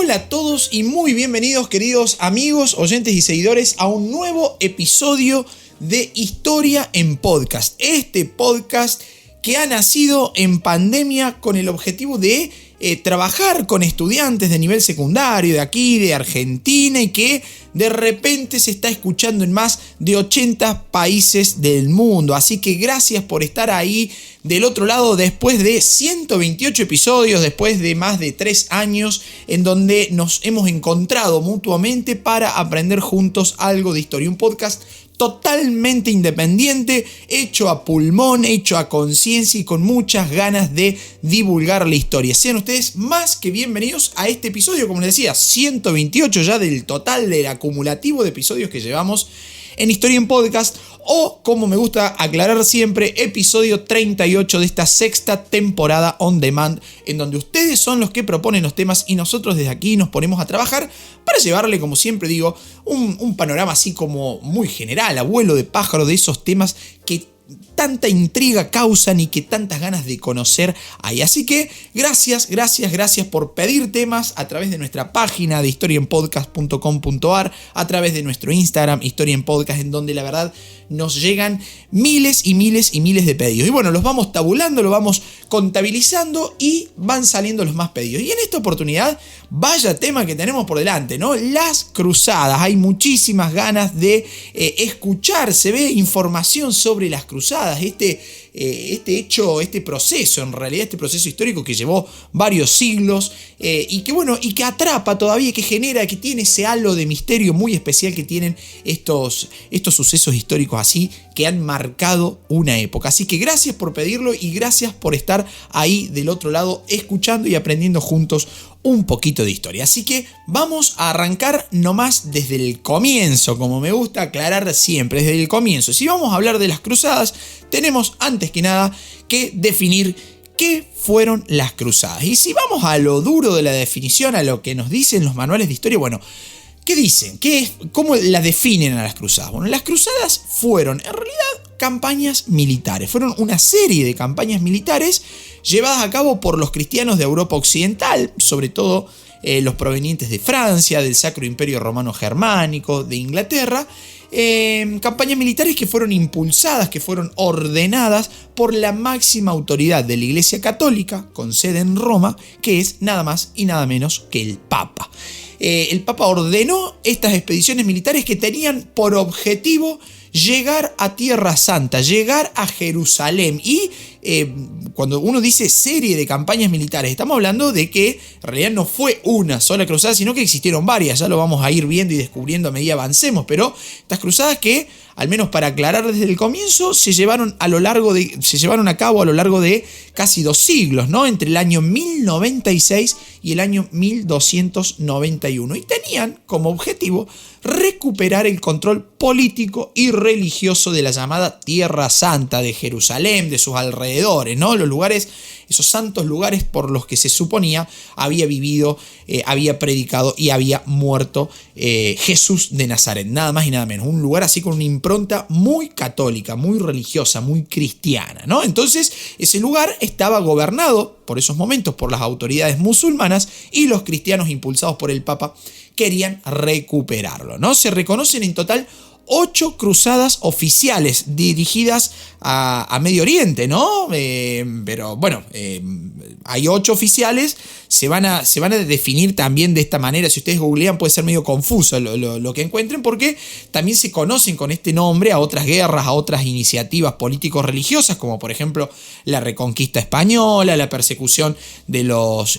Hola a todos y muy bienvenidos, queridos amigos, oyentes y seguidores, a un nuevo episodio de Historia en Podcast. Este podcast que ha nacido en pandemia con el objetivo de trabajar con estudiantes de nivel secundario de aquí, de Argentina, y que de repente se está escuchando en más de 80 países del mundo. Así que gracias por estar ahí del otro lado después de 128 episodios, después de más de 3 años en donde nos hemos encontrado mutuamente para aprender juntos algo de historia. Un podcast totalmente independiente, hecho a pulmón, hecho a conciencia y con muchas ganas de divulgar la historia. Sean ustedes más que bienvenidos a este episodio, como les decía, 128 ya del total del acumulativo de episodios que llevamos en Historia en Podcast, o como me gusta aclarar siempre, episodio 38 de esta sexta temporada on demand, en donde ustedes son los que proponen los temas y nosotros desde aquí nos ponemos a trabajar para llevarle, como siempre digo, un panorama así como muy general, abuelo de pájaro, de esos temas que tanta intriga causan y que tantas ganas de conocer hay. Así que gracias por pedir temas a través de nuestra página de historiaenpodcast.com.ar, a través de nuestro Instagram, Historia en Podcast, en donde la verdad nos llegan miles y miles y miles de pedidos. Y bueno, los vamos tabulando, los vamos contabilizando y van saliendo los más pedidos. Y en esta oportunidad, vaya tema que tenemos por delante, ¿no? Las cruzadas. Hay muchísimas ganas de escuchar, se ve información sobre las cruzadas, este proceso, en realidad, este proceso histórico que llevó varios siglos y que atrapa todavía, que genera, que tiene ese halo de misterio muy especial que tienen estos sucesos históricos así, que han marcado una época. Así que gracias por pedirlo y gracias por estar ahí del otro lado escuchando y aprendiendo juntos un poquito de historia. Así que vamos a arrancar nomás desde el comienzo, como me gusta aclarar siempre, desde el comienzo. Si vamos a hablar de las cruzadas, tenemos antes que nada que definir qué fueron las cruzadas. Y si vamos a lo duro de la definición, a lo que nos dicen los manuales de historia, bueno, ¿qué dicen? ¿Cómo las definen a las cruzadas? Bueno, las cruzadas fueron, en realidad, campañas militares. Fueron una serie de campañas militares llevadas a cabo por los cristianos de Europa Occidental, sobre todo los provenientes de Francia, del Sacro Imperio Romano Germánico, de Inglaterra. Campañas militares que fueron impulsadas, que fueron ordenadas por la máxima autoridad de la Iglesia Católica, con sede en Roma, que es nada más y nada menos que el Papa. El Papa ordenó estas expediciones militares que tenían por objetivo llegar a Tierra Santa, llegar a Jerusalén. Y cuando uno dice serie de campañas militares, estamos hablando de que en realidad no fue una sola cruzada, sino que existieron varias. Ya lo vamos a ir viendo y descubriendo a medida que avancemos, pero estas cruzadas que, al menos para aclarar desde el comienzo, se llevaron a cabo a lo largo de casi 2 siglos, ¿no? Entre el año 1096 y el año 1291. Y tenían como objetivo recuperar el control político y religioso de la llamada Tierra Santa, de Jerusalén, de sus alrededores, ¿no? Los lugares, esos santos lugares por los que se suponía había vivido, había predicado y había muerto Jesús de Nazaret, nada más y nada menos. Un lugar así con una impronta muy católica, muy religiosa, muy cristiana, ¿no? Entonces, ese lugar estaba gobernado por esos momentos por las autoridades musulmanas, y los cristianos, impulsados por el Papa, querían recuperarlo, ¿no? Se reconocen en total 8 cruzadas oficiales dirigidas a Medio Oriente, ¿no? Pero bueno, hay 8 oficiales, se van a definir también de esta manera. Si ustedes googlean puede ser medio confuso lo que encuentren, porque también se conocen con este nombre a otras guerras, a otras iniciativas político-religiosas, como por ejemplo la Reconquista Española, la persecución de los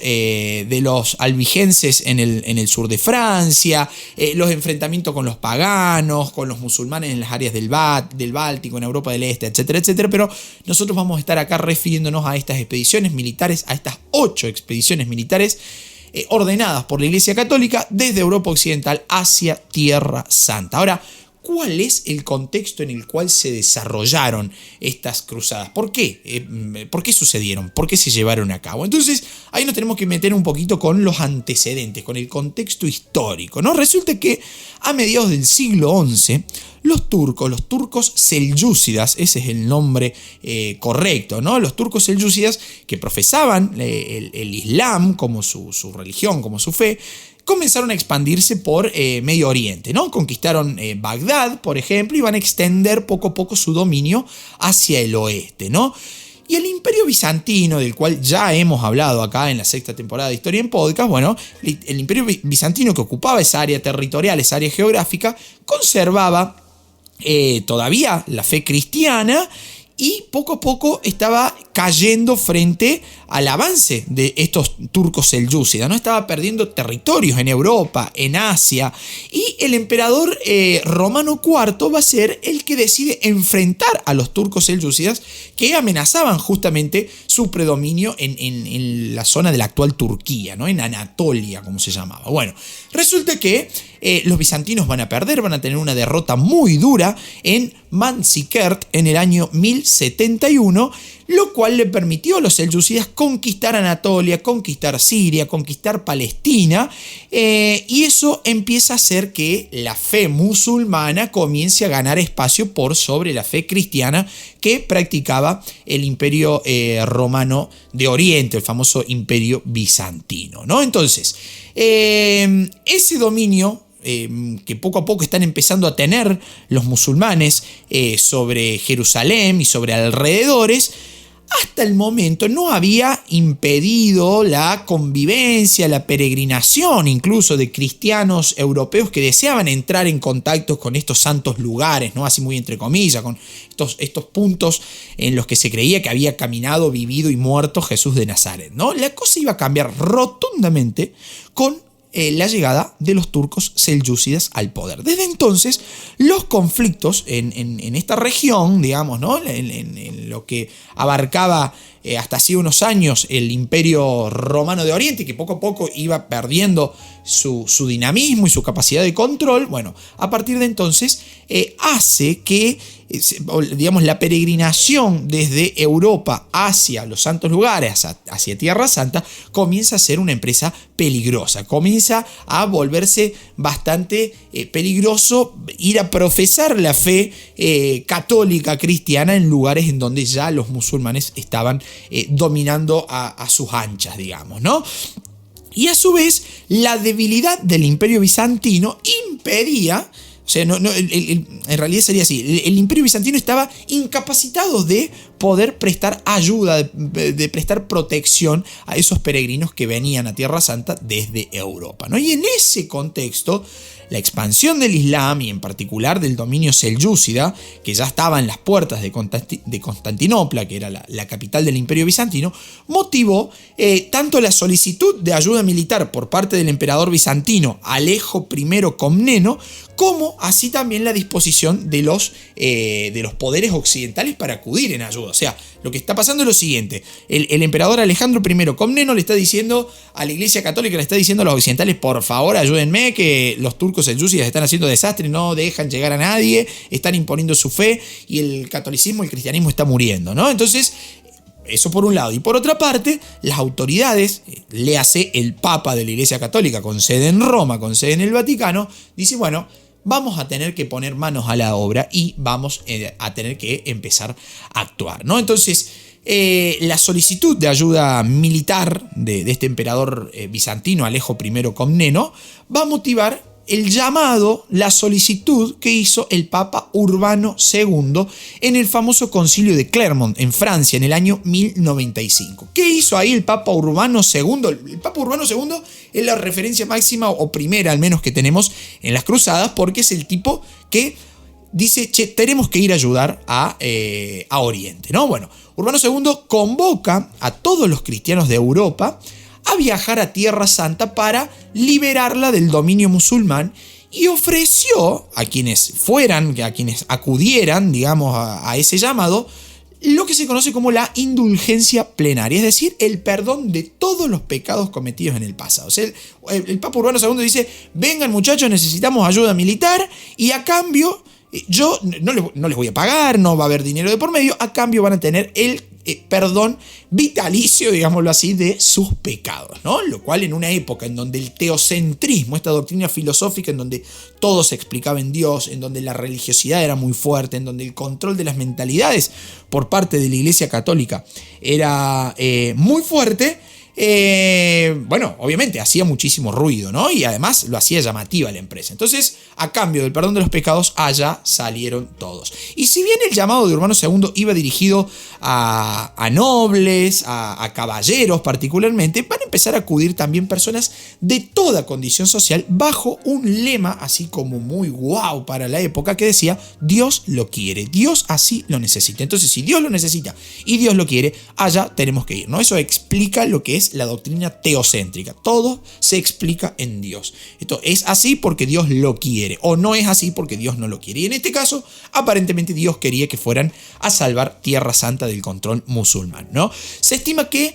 albigenses en el sur de Francia, los enfrentamientos con los paganos, con los musulmanes en las áreas del Báltico, en Europa del Este, etcétera, etcétera. Pero nosotros vamos a estar acá refiriéndonos a estas expediciones militares, a estas 8 expediciones militares ordenadas por la Iglesia Católica desde Europa Occidental hacia Tierra Santa. Ahora, ¿cuál es el contexto en el cual se desarrollaron estas cruzadas? ¿Por qué? ¿Por qué sucedieron? ¿Por qué se llevaron a cabo? Entonces, ahí nos tenemos que meter un poquito con los antecedentes, con el contexto histórico, ¿no? Resulta que a mediados del siglo XI, los turcos selyúcidas, ese es el nombre correcto, ¿no? Los turcos selyúcidas, que profesaban el Islam como su religión, como su fe, comenzaron a expandirse por Medio Oriente, ¿no? Conquistaron Bagdad, por ejemplo, y van a extender poco a poco su dominio hacia el oeste, ¿no? Y el Imperio Bizantino, del cual ya hemos hablado acá en la sexta temporada de Historia en Podcast, bueno, el Imperio Bizantino, que ocupaba esa área territorial, esa área geográfica, conservaba todavía la fe cristiana y poco a poco estaba cayendo frente al avance de estos turcos selyúcidas, ¿no? Estaba perdiendo territorios en Europa, en Asia, y el emperador Romano IV va a ser el que decide enfrentar a los turcos selyúcidas que amenazaban justamente su predominio en la zona de la actual Turquía, ¿no? En Anatolia, como se llamaba. Bueno, resulta que los bizantinos van a perder, van a tener una derrota muy dura en Manzikert en el año 1071, lo cual le permitió a los selyúcidas conquistar Anatolia, conquistar Siria, conquistar Palestina, y eso empieza a hacer que la fe musulmana comience a ganar espacio por sobre la fe cristiana que practicaba el Imperio Romano de Oriente, el famoso Imperio Bizantino, ¿no? Entonces, ese dominio que poco a poco están empezando a tener los musulmanes sobre Jerusalén y sobre alrededores, hasta el momento no había impedido la convivencia, la peregrinación incluso de cristianos europeos que deseaban entrar en contacto con estos santos lugares, ¿no? Así muy entre comillas, con estos puntos en los que se creía que había caminado, vivido y muerto Jesús de Nazaret, ¿no? La cosa iba a cambiar rotundamente con la llegada de los turcos selyúcidas al poder. Desde entonces, los conflictos en esta región, digamos, ¿no? En lo que abarcaba hasta hace unos años el Imperio Romano de Oriente, que poco a poco iba perdiendo su dinamismo y su capacidad de control, bueno, a partir de entonces hace que, digamos, la peregrinación desde Europa hacia los santos lugares, hacia Tierra Santa, comienza a ser una empresa peligrosa, comienza a volverse bastante peligroso ir a profesar la fe católica cristiana en lugares en donde ya los musulmanes estaban dominando a sus anchas, digamos, ¿no? Y a su vez, la debilidad del Imperio Bizantino impedía, o sea, en realidad sería así, el Imperio Bizantino estaba incapacitado de poder prestar ayuda, de prestar protección a esos peregrinos que venían a Tierra Santa desde Europa, ¿no? Y en ese contexto, la expansión del Islam y en particular del dominio selyúcida, que ya estaba en las puertas de Constantinopla, que era la capital del Imperio Bizantino, motivó tanto la solicitud de ayuda militar por parte del emperador bizantino Alejo I Comneno, como así también la disposición de los poderes occidentales para acudir en ayuda. O sea, lo que está pasando es lo siguiente: el emperador Alejandro I Comneno le está diciendo a la Iglesia Católica, le está diciendo a los occidentales: por favor, ayúdenme, que los turcos selyúcidas están haciendo desastre, no dejan llegar a nadie, están imponiendo su fe y el catolicismo, el cristianismo está muriendo, ¿no? Entonces, eso por un lado. Y por otra parte, las autoridades, léase el Papa de la Iglesia Católica, con sede en Roma, con sede en el Vaticano, dice: bueno, vamos a tener que poner manos a la obra y vamos a tener que empezar a actuar, ¿no? Entonces, la solicitud de ayuda militar de este emperador bizantino, Alejo I Comneno, va a motivar el llamado, la solicitud que hizo el Papa Urbano II en el famoso concilio de Clermont, en Francia, en el año 1095. ¿Qué hizo ahí el Papa Urbano II? El Papa Urbano II es la referencia máxima, o primera al menos, que tenemos en las cruzadas, porque es el tipo que dice: che, tenemos que ir a ayudar a Oriente, ¿no? Bueno, Urbano II convoca a todos los cristianos de Europa a viajar a Tierra Santa para liberarla del dominio musulmán, y ofreció a quienes acudieran, digamos, a ese llamado, lo que se conoce como la indulgencia plenaria, es decir, el perdón de todos los pecados cometidos en el pasado. O sea, el Papa Urbano II dice: vengan muchachos, necesitamos ayuda militar, y a cambio, yo no les voy a pagar, no va a haber dinero de por medio, a cambio van a tener el perdón vitalicio, digámoslo así, de sus pecados, ¿no? Lo cual, en una época en donde el teocentrismo, esta doctrina filosófica en donde todo se explicaba en Dios, en donde la religiosidad era muy fuerte, en donde el control de las mentalidades por parte de la Iglesia Católica era muy fuerte, bueno, obviamente hacía muchísimo ruido, ¿no? Y además lo hacía llamativa la empresa. Entonces, a cambio del perdón de los pecados, allá salieron todos. Y si bien el llamado de Urbano II iba dirigido a nobles, a caballeros particularmente, van a empezar a acudir también personas de toda condición social bajo un lema así como muy guau para la época que decía: Dios lo quiere, Dios así lo necesita. Entonces, si Dios lo necesita y Dios lo quiere, allá tenemos que ir, ¿no? Eso explica lo que es la doctrina teocéntrica. Todo se explica en Dios. Esto es así porque Dios lo quiere, o no es así porque Dios no lo quiere. Y en este caso, aparentemente Dios quería que fueran a salvar Tierra Santa del control musulmán, ¿no? Se estima que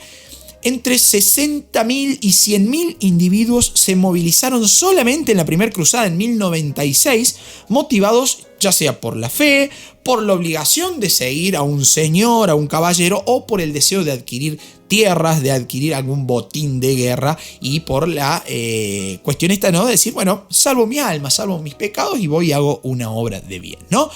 entre 60.000 y 100.000 individuos se movilizaron solamente en la primera cruzada en 1096, motivados ya sea por la fe, por la obligación de seguir a un señor, a un caballero, o por el deseo de adquirir tierras, de adquirir algún botín de guerra, y por la cuestión esta, ¿no? De decir, bueno, salvo mi alma, salvo mis pecados y voy y hago una obra de bien, ¿no?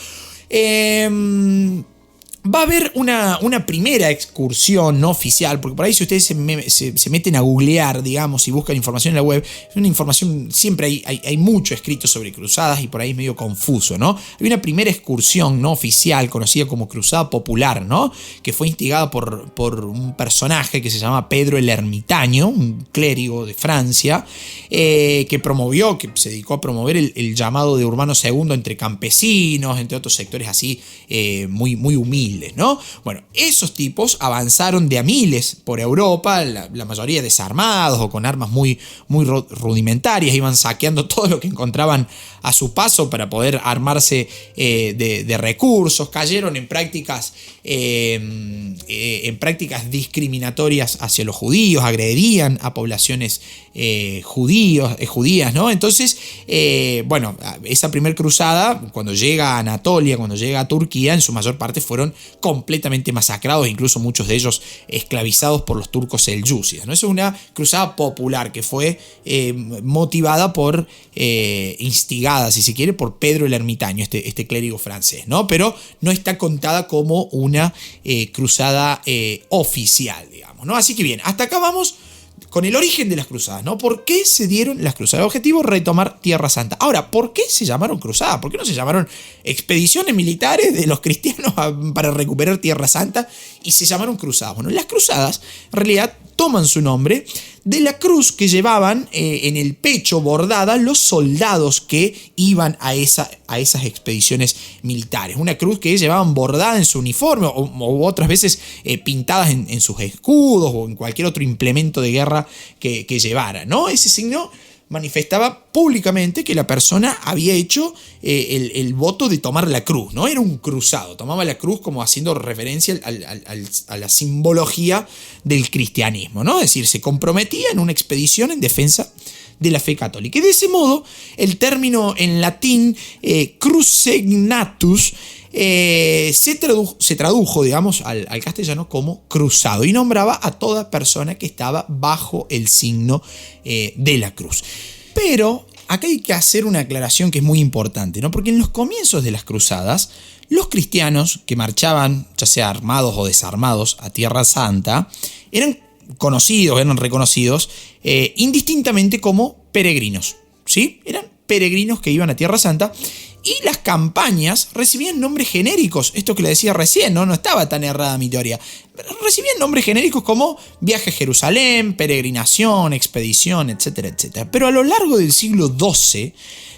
Va a haber una primera excursión no oficial, porque por ahí si ustedes se meten a googlear, digamos, y buscan información en la web, es una información, siempre hay mucho escrito sobre cruzadas y por ahí es medio confuso, ¿no? Hay una primera excursión no oficial conocida como Cruzada Popular, ¿no? Que fue instigada por un personaje que se llama Pedro el Ermitaño, un clérigo de Francia, que se dedicó a promover el llamado de Urbano II entre campesinos, entre otros sectores así muy humildes, ¿no? Bueno, esos tipos avanzaron de a miles por Europa, la mayoría desarmados o con armas muy rudimentarias, iban saqueando todo lo que encontraban a su paso para poder armarse de recursos, cayeron en prácticas discriminatorias hacia los judíos, agredían a poblaciones judías, ¿no? Entonces, bueno, esa primera cruzada, cuando llega a Anatolia, cuando llega a Turquía, en su mayor parte fueron completamente masacrados, incluso muchos de ellos esclavizados por los turcos seljúcidas, ¿no? Esa es una cruzada popular que fue motivada instigada, si se quiere, por Pedro el Ermitaño, este clérigo francés, ¿no? Pero no está contada como una cruzada oficial, digamos, ¿no? Así que bien, hasta acá vamos con el origen de las cruzadas, ¿no? ¿Por qué se dieron las cruzadas? El objetivo: retomar Tierra Santa. Ahora, ¿por qué se llamaron cruzadas? ¿Por qué no se llamaron expediciones militares de los cristianos para recuperar Tierra Santa y se llamaron cruzadas? Bueno, las cruzadas en realidad toman su nombre de la cruz que llevaban en el pecho bordada los soldados que iban a esas expediciones militares. Una cruz que llevaban bordada en su uniforme o otras veces pintadas en sus escudos o en cualquier otro implemento de guerra que llevara, ¿no? Ese signo manifestaba públicamente que la persona había hecho el voto de tomar la cruz, ¿no? Era un cruzado, tomaba la cruz como haciendo referencia a la simbología del cristianismo, ¿no? Es decir, se comprometía en una expedición en defensa de la fe católica. Y de ese modo, el término en latín crucegnatus se tradujo, digamos, al castellano como cruzado y nombraba a toda persona que estaba bajo el signo de la cruz. Pero acá hay que hacer una aclaración que es muy importante, ¿no? Porque en los comienzos de las cruzadas, los cristianos que marchaban, ya sea armados o desarmados, a Tierra Santa, eran reconocidos indistintamente como peregrinos, ¿sí? Eran peregrinos que iban a Tierra Santa. Y las campañas recibían nombres genéricos. Esto que le decía recién, no estaba tan errada mi teoría. Recibían nombres genéricos como viaje a Jerusalén, peregrinación, expedición, etcétera, etcétera. Pero a lo largo del siglo XII,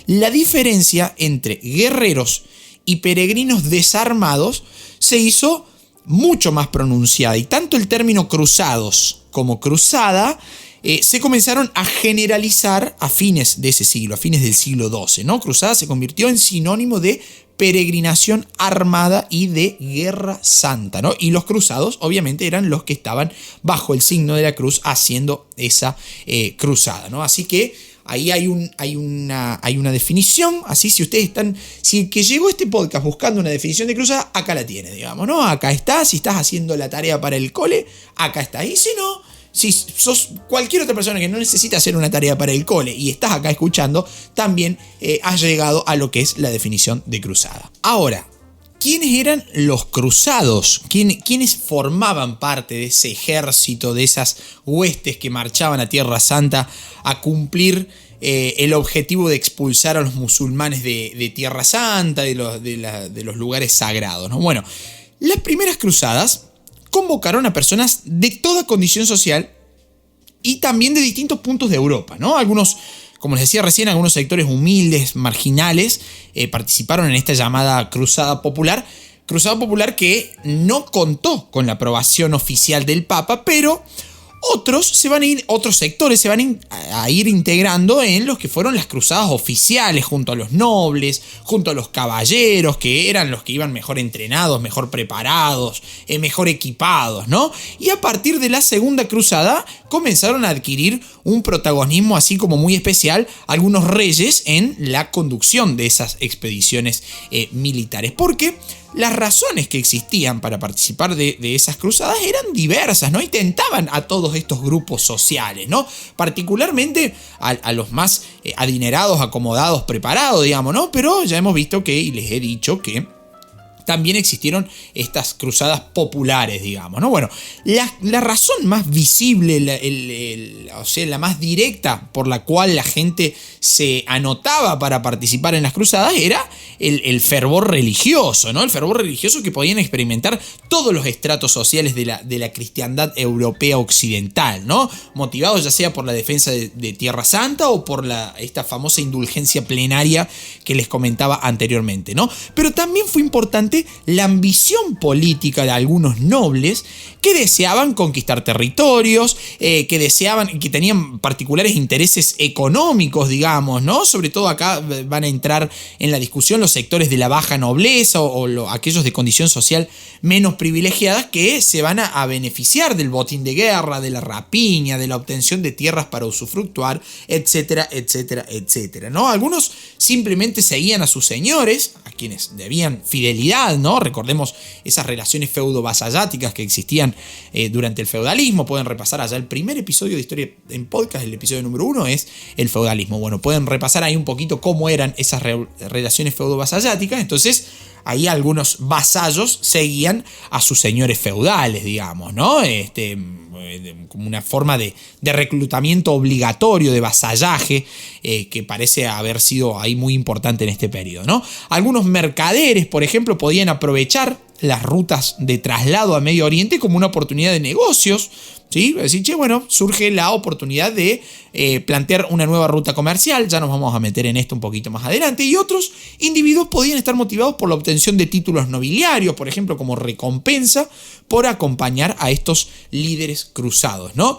la diferencia entre guerreros y peregrinos desarmados se hizo mucho más pronunciada. Y tanto el término cruzados como cruzada se comenzaron a generalizar a fines de ese siglo, a fines del siglo XII, ¿no? Cruzada se convirtió en sinónimo de peregrinación armada y de guerra santa, ¿no? Y los cruzados, obviamente, eran los que estaban bajo el signo de la cruz haciendo esa cruzada, ¿no? Así que ahí hay una definición. Así, si el que llegó a este podcast buscando una definición de cruzada, acá la tiene, digamos, ¿no? Acá está. Si estás haciendo la tarea para el cole, acá está. Y si no, si sos cualquier otra persona que no necesita hacer una tarea para el cole y estás acá escuchando, también has llegado a lo que es la definición de cruzada. Ahora, ¿quiénes eran los cruzados? ¿Quiénes formaban parte de ese ejército, de esas huestes que marchaban a Tierra Santa a cumplir el objetivo de expulsar a los musulmanes de Tierra Santa, de los lugares sagrados, ¿no? Bueno, las primeras cruzadas convocaron a personas de toda condición social y también de distintos puntos de Europa, ¿no? Algunos, como les decía recién, algunos sectores humildes, marginales, participaron en esta llamada Cruzada Popular que no contó con la aprobación oficial del Papa, pero otros sectores se van a ir integrando en los que fueron las cruzadas oficiales, junto a los nobles, junto a los caballeros, que eran los que iban mejor entrenados, mejor preparados, mejor equipados, ¿no? Y a partir de la segunda cruzada comenzaron a adquirir un protagonismo así como muy especial algunos reyes en la conducción de esas expediciones militares, porque las razones que existían para participar de esas cruzadas eran diversas, ¿no? Y tentaban a todos estos grupos sociales, ¿no? Particularmente a los más adinerados, acomodados, preparados, digamos, ¿no? Pero ya hemos visto y les he dicho que también existieron estas cruzadas populares, digamos, ¿no? Bueno, la razón más visible, la más directa por la cual la gente se anotaba para participar en las cruzadas era el fervor religioso, ¿no? El fervor religioso que podían experimentar todos los estratos sociales de la cristiandad europea occidental, ¿no? Motivados ya sea por la defensa de Tierra Santa o por esta famosa indulgencia plenaria que les comentaba anteriormente, ¿no? Pero también fue importante la ambición política de algunos nobles que deseaban conquistar territorios, que tenían particulares intereses económicos, digamos, ¿no? Sobre todo acá van a entrar en la discusión los sectores de la baja nobleza o aquellos de condición social menos privilegiadas que se van a beneficiar del botín de guerra, de la rapiña, de la obtención de tierras para usufructuar, etcétera, etcétera, etcétera, ¿no? Algunos simplemente seguían a sus señores, a quienes debían fidelidad, ¿no? Recordemos esas relaciones feudo-vasalláticas que existían durante el feudalismo. Pueden repasar allá el primer episodio de Historia en Podcast, el episodio número 1 es el feudalismo. Bueno, pueden repasar ahí un poquito cómo eran esas relaciones feudo-vasalláticas. Entonces, ahí algunos vasallos seguían a sus señores feudales, digamos, ¿no? Como una forma de reclutamiento obligatorio, de vasallaje, que parece haber sido ahí muy importante en este periodo, ¿no? Algunos mercaderes, por ejemplo, podían aprovechar las rutas de traslado a Medio Oriente como una oportunidad de negocios, ¿sí? Es decir, bueno, surge la oportunidad de plantear una nueva ruta comercial, ya nos vamos a meter en esto un poquito más adelante, y otros individuos podían estar motivados por la obtención de títulos nobiliarios, por ejemplo, como recompensa por acompañar a estos líderes cruzados, ¿no?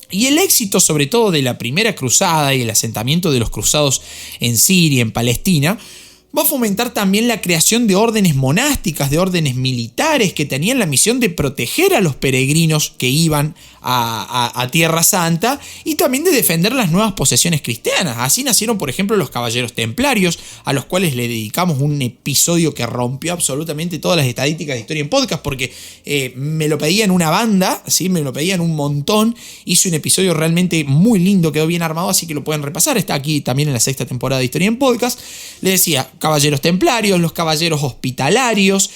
Y el éxito sobre todo de la primera cruzada y el asentamiento de los cruzados en Siria, en Palestina, va a fomentar también la creación de órdenes monásticas, de órdenes militares que tenían la misión de proteger a los peregrinos que iban a Tierra Santa y también de defender las nuevas posesiones cristianas. Así nacieron, por ejemplo, los caballeros templarios, a los cuales le dedicamos un episodio que rompió absolutamente todas las estadísticas de Historia en Podcast, porque me lo pedían una banda, ¿sí? Me lo pedían un montón. Hice un episodio realmente muy lindo, quedó bien armado, así que lo pueden repasar. Está aquí también en la 6ª temporada de Historia en Podcast. Les decía, caballeros templarios, los caballeros hospitalarios,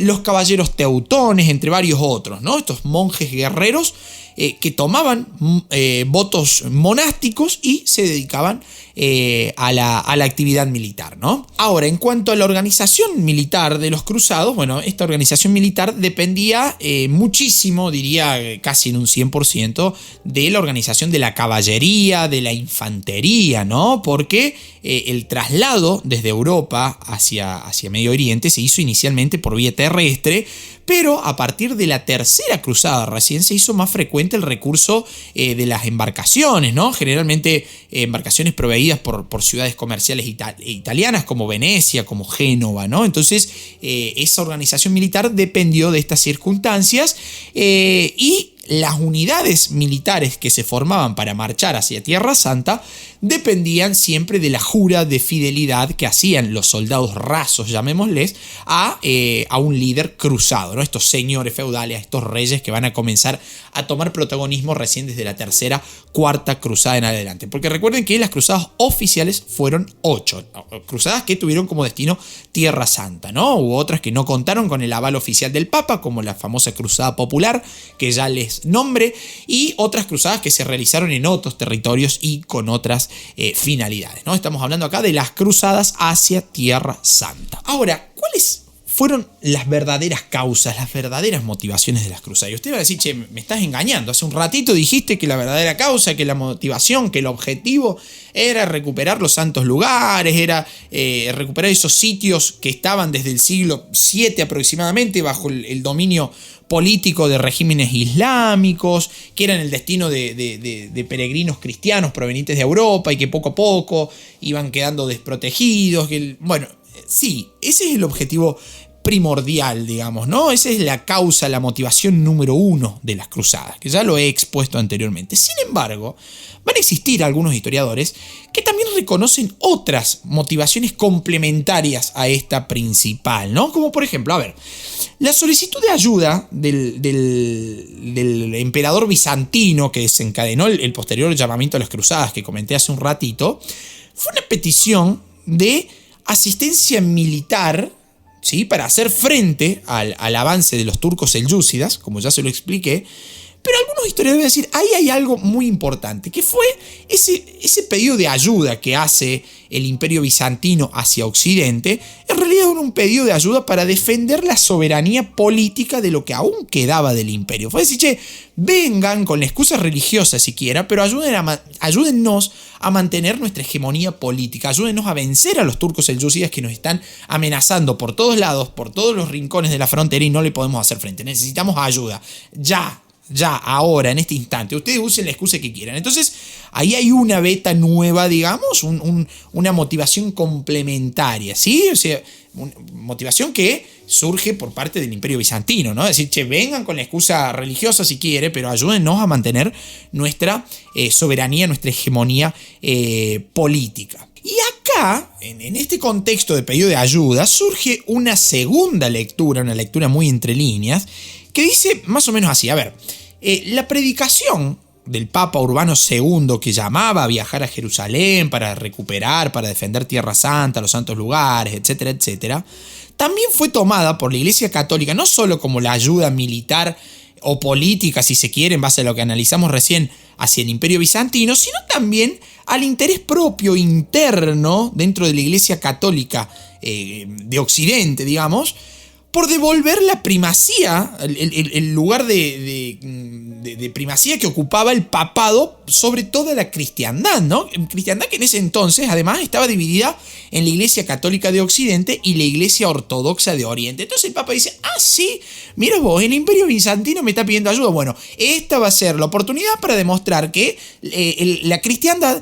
los caballeros teutones, entre varios otros, ¿no? Estos monjes guerreros que tomaban votos monásticos y se dedicaban a la actividad militar, ¿no? Ahora, en cuanto a la organización militar de los cruzados, bueno, esta organización militar dependía muchísimo, diría casi en un 100%, de la organización de la caballería, de la infantería, ¿no? Porque el traslado desde Europa hacia Medio Oriente se hizo inicialmente por vía terrestre, pero a partir de la tercera cruzada recién se hizo más frecuente el recurso de las embarcaciones, ¿no? Generalmente embarcaciones proveídas por ciudades comerciales italianas como Venecia, como Génova, ¿no? Entonces esa organización militar dependió de estas circunstancias y las unidades militares que se formaban para marchar hacia Tierra Santa dependían siempre de la jura de fidelidad que hacían los soldados rasos, llamémosles, a un líder cruzado, ¿no? Estos señores feudales, estos reyes que van a comenzar a tomar protagonismo recién desde la tercera, cuarta cruzada en adelante. Porque recuerden que las cruzadas oficiales fueron 8, cruzadas que tuvieron como destino Tierra Santa, ¿no? Hubo otras que no contaron con el aval oficial del Papa, como la famosa Cruzada Popular, que ya les nombré, y otras cruzadas que se realizaron en otros territorios y con otras finalidades, ¿no? Estamos hablando acá de las cruzadas hacia Tierra Santa. Ahora, ¿cuáles fueron las verdaderas causas, las verdaderas motivaciones de las cruzadas? Y usted va a decir, che, me estás engañando. Hace un ratito dijiste que la verdadera causa, que la motivación, que el objetivo era recuperar los santos lugares, era recuperar esos sitios que estaban desde el siglo VII aproximadamente bajo el dominio político de regímenes islámicos, que eran el destino de peregrinos cristianos provenientes de Europa y que poco a poco iban quedando desprotegidos. Bueno, sí, ese es el objetivo primordial, digamos, ¿no? Esa es la causa, la motivación número 1 de las cruzadas, que ya lo he expuesto anteriormente. Sin embargo, van a existir algunos historiadores que también reconocen otras motivaciones complementarias a esta principal, ¿no? Como por ejemplo, a ver, la solicitud de ayuda del emperador bizantino que desencadenó el posterior llamamiento a las cruzadas que comenté hace un ratito, fue una petición de asistencia militar, ¿sí?, para hacer frente al avance de los turcos selyúcidas, como ya se lo expliqué. Pero algunos historiadores van a decir, ahí hay algo muy importante, que fue ese pedido de ayuda que hace el Imperio Bizantino hacia Occidente, en realidad era un pedido de ayuda para defender la soberanía política de lo que aún quedaba del imperio. Fue decir, che, vengan con la excusa religiosa siquiera, pero ayúdennos a mantener nuestra hegemonía política, ayúdennos a vencer a los turcos selyúcidas que nos están amenazando por todos lados, por todos los rincones de la frontera y no le podemos hacer frente. Necesitamos ayuda, ya, ahora, en este instante. Ustedes usen la excusa que quieran. Entonces, ahí hay una beta nueva, digamos, una motivación complementaria, ¿sí? O sea, una motivación que surge por parte del Imperio Bizantino, ¿no? Es decir, che, vengan con la excusa religiosa si quiere, pero ayúdennos a mantener nuestra soberanía, nuestra hegemonía política. Y acá, en este contexto de pedido de ayuda, surge una segunda lectura, una lectura muy entre líneas, que dice más o menos así, a ver, la predicación del Papa Urbano II que llamaba a viajar a Jerusalén para recuperar, para defender Tierra Santa, los santos lugares, etcétera, etcétera, también fue tomada por la Iglesia Católica no solo como la ayuda militar o política, si se quiere, en base a lo que analizamos recién, hacia el Imperio Bizantino, sino también al interés propio interno dentro de la Iglesia Católica de Occidente, digamos, por devolver la primacía, el lugar de primacía que ocupaba el papado sobre toda la cristiandad, ¿no? Cristiandad que en ese entonces, además, estaba dividida en la Iglesia Católica de Occidente y la Iglesia Ortodoxa de Oriente. Entonces el Papa dice, sí, mira vos, el Imperio Bizantino me está pidiendo ayuda. Bueno, esta va a ser la oportunidad para demostrar que la cristiandad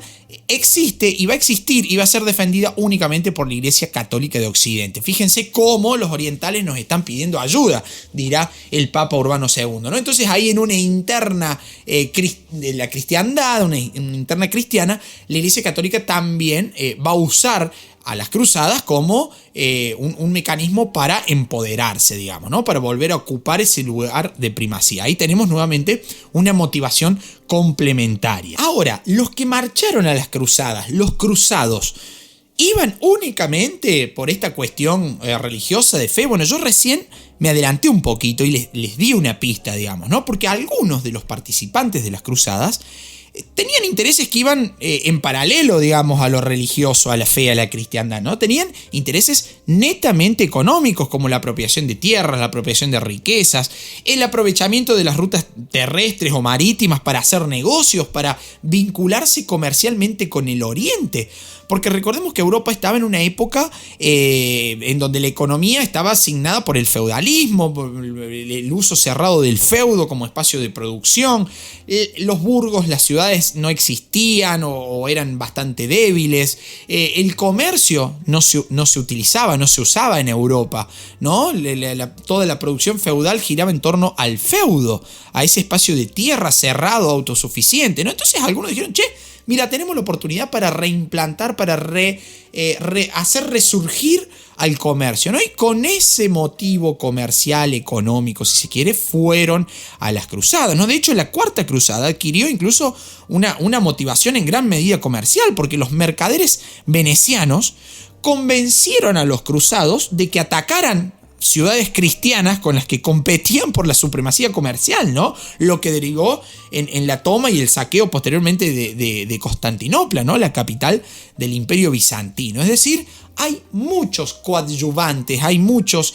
existe y va a existir y va a ser defendida únicamente por la Iglesia Católica de Occidente. Fíjense cómo los orientales nos están pidiendo ayuda, dirá el Papa Urbano II, ¿no? Entonces ahí en una interna de la cristiandad, una interna cristiana, la Iglesia Católica también va a usar a las cruzadas como un mecanismo para empoderarse, digamos, ¿no? Para volver a ocupar ese lugar de primacía. Ahí tenemos nuevamente una motivación complementaria. Ahora, los que marcharon a las cruzadas, los cruzados, ¿iban únicamente por esta cuestión religiosa de fe? Bueno, yo recién me adelanté un poquito y les di una pista, digamos, ¿no? Porque algunos de los participantes de las cruzadas tenían intereses que iban en paralelo, digamos, a lo religioso, a la fe, a la cristiandad, ¿no? Tenían intereses netamente económicos, como la apropiación de tierras, la apropiación de riquezas, el aprovechamiento de las rutas terrestres o marítimas para hacer negocios, para vincularse comercialmente con el Oriente. Porque recordemos que Europa estaba en una época en donde la economía estaba asignada por el feudalismo, por el uso cerrado del feudo como espacio de producción. Los burgos, las ciudades no existían o eran bastante débiles. El comercio no se utilizaba, no se usaba en Europa, ¿no? Toda la producción feudal giraba en torno al feudo, a ese espacio de tierra cerrado, autosuficiente, ¿no? Entonces algunos dijeron, che, mira, tenemos la oportunidad para reimplantar, para hacer resurgir al comercio, ¿no? Y con ese motivo comercial, económico, si se quiere, fueron a las cruzadas, ¿no? De hecho, la Cuarta Cruzada adquirió incluso una motivación en gran medida comercial, porque los mercaderes venecianos convencieron a los cruzados de que atacaran ciudades cristianas con las que competían por la supremacía comercial, ¿no? Lo que derivó en la toma y el saqueo posteriormente de Constantinopla, ¿no? La capital del Imperio Bizantino. Es decir, hay muchos coadyuvantes, hay muchas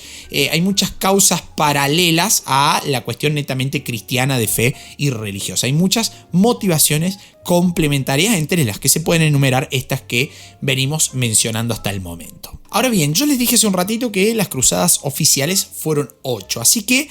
causas paralelas a la cuestión netamente cristiana de fe y religiosa. Hay muchas motivaciones complementarias entre las que se pueden enumerar estas que venimos mencionando hasta el momento. Ahora bien, yo les dije hace un ratito que las cruzadas oficiales fueron 8, así que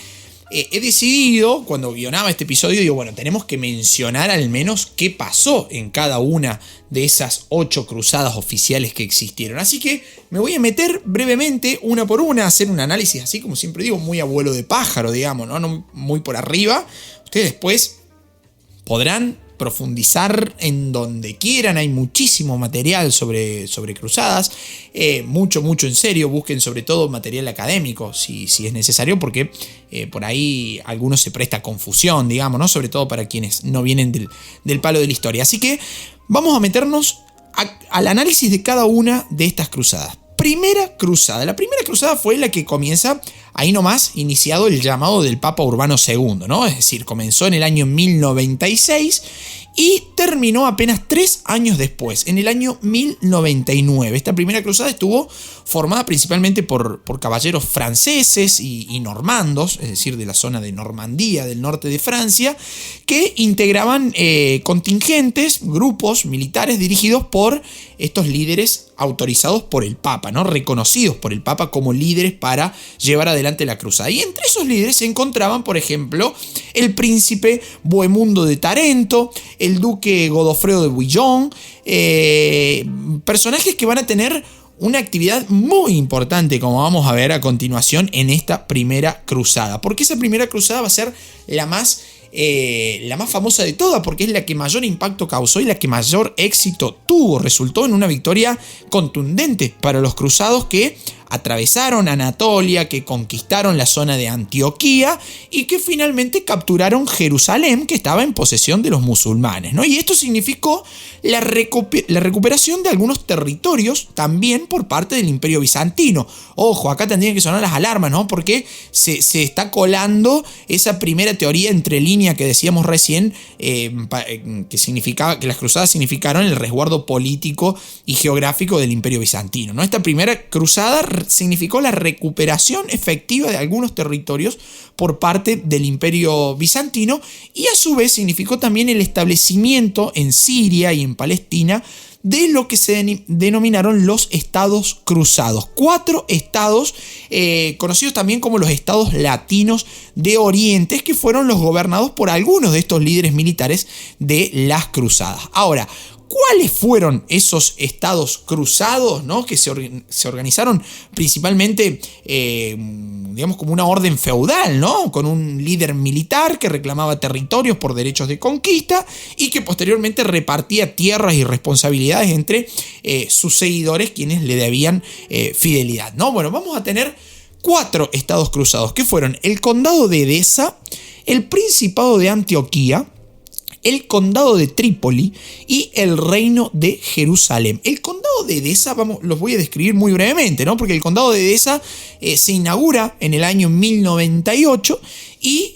he decidido, cuando guionaba este episodio, digo, bueno, tenemos que mencionar al menos qué pasó en cada una de esas 8 cruzadas oficiales que existieron. Así que me voy a meter brevemente, una por una, a hacer un análisis así, como siempre digo, muy a vuelo de pájaro, digamos, no muy por arriba. Ustedes después podrán profundizar en donde quieran, hay muchísimo material sobre cruzadas, mucho en serio, busquen sobre todo material académico si es necesario, porque por ahí algunos se presta confusión, digamos, ¿no? Sobre todo para quienes no vienen del palo de la historia. Así que vamos a meternos al análisis de cada una de estas cruzadas. Primera cruzada. La primera cruzada fue la que comienza ahí nomás, iniciado el llamado del Papa Urbano II, ¿no? Es decir, comenzó en el año 1096 y terminó apenas 3 años después, en el año 1099. Esta primera cruzada estuvo formada principalmente por caballeros franceses y normandos, es decir, de la zona de Normandía, del norte de Francia, que integraban contingentes, grupos militares dirigidos por estos líderes autorizados por el Papa, ¿no? Reconocidos por el Papa como líderes para llevar adelante la cruzada. Y entre esos líderes se encontraban, por ejemplo, el príncipe Bohemundo de Tarento, el duque Godofredo de Bouillon, personajes que van a tener una actividad muy importante, como vamos a ver a continuación en esta primera cruzada. Porque esa primera cruzada va a ser la más famosa de todas, porque es la que mayor impacto causó y la que mayor éxito tuvo. Resultó en una victoria contundente para los cruzados que atravesaron Anatolia, que conquistaron la zona de Antioquía y que finalmente capturaron Jerusalén, que estaba en posesión de los musulmanes, ¿no? Y esto significó la recuperación de algunos territorios también por parte del Imperio Bizantino. Ojo, acá tendrían que sonar las alarmas, ¿no? Porque se está colando esa primera teoría entre línea que decíamos recién, que significaba que las cruzadas significaron el resguardo político y geográfico del Imperio Bizantino, ¿no? Esta primera cruzada significó la recuperación efectiva de algunos territorios por parte del Imperio Bizantino y a su vez significó también el establecimiento en Siria y en Palestina de lo que se denominaron los estados cruzados. 4 estados conocidos también como los estados latinos de Oriente, que fueron los gobernados por algunos de estos líderes militares de las cruzadas. Ahora, ¿cuáles fueron esos estados cruzados, ¿no? Que se organizaron principalmente, digamos, como una orden feudal, ¿no? Con un líder militar que reclamaba territorios por derechos de conquista y que posteriormente repartía tierras y responsabilidades entre sus seguidores, quienes le debían fidelidad, ¿no? Bueno, vamos a tener 4 estados cruzados, que fueron el condado de Edesa, el principado de Antioquía, el condado de Trípoli y el reino de Jerusalén. El condado de Edesa, los voy a describir muy brevemente, ¿no? Porque el condado de Edesa se inaugura en el año 1098 y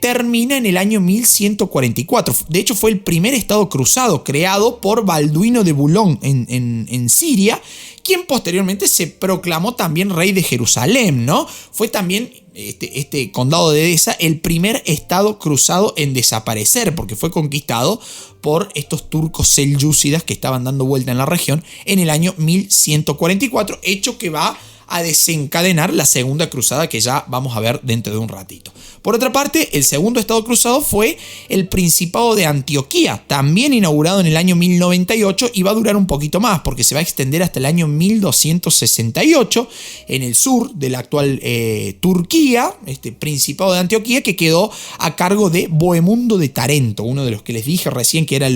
termina en el año 1144. De hecho, fue el primer estado cruzado creado por Balduino de Bulón en Siria, quien posteriormente se proclamó también rey de Jerusalén, ¿no? Fue también este condado de Edesa el primer estado cruzado en desaparecer, porque fue conquistado por estos turcos selyúcidas que estaban dando vuelta en la región en el año 1144, hecho que va a desencadenar la segunda cruzada que ya vamos a ver dentro de un ratito. Por otra parte, el segundo estado cruzado fue el Principado de Antioquía, también inaugurado en el año 1098 y va a durar un poquito más porque se va a extender hasta el año 1268 en el sur de la actual Turquía, este Principado de Antioquía que quedó a cargo de Bohemundo de Tarento, uno de los que les dije recién que era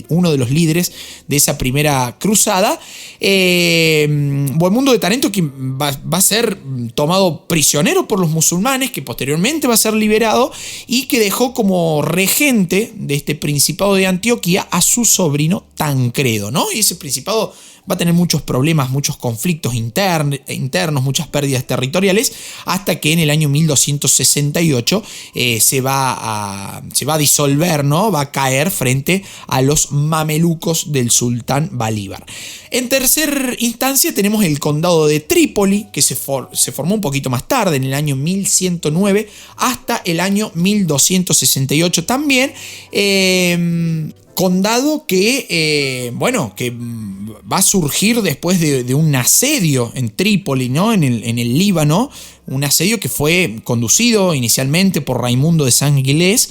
uno de los líderes de esa primera cruzada. Bohemundo de Tarento que va a ser tomado prisionero por los musulmanes, que posteriormente va a ser liberado y que dejó como regente de este Principado de Antioquía a su sobrino Tancredo, ¿no? Y ese principado va a tener muchos problemas, muchos conflictos internos, muchas pérdidas territoriales, hasta que en el año 1268 se va a disolver, ¿no? Va a caer frente a los mamelucos del sultán Bolívar. En tercer instancia tenemos el condado de Trípoli, que se formó un poquito más tarde, en el año 1109, hasta el año 1268 también. Condado que va a surgir después de un asedio en Trípoli, ¿no? en el Líbano, un asedio que fue conducido inicialmente por Raimundo de Sanguilés,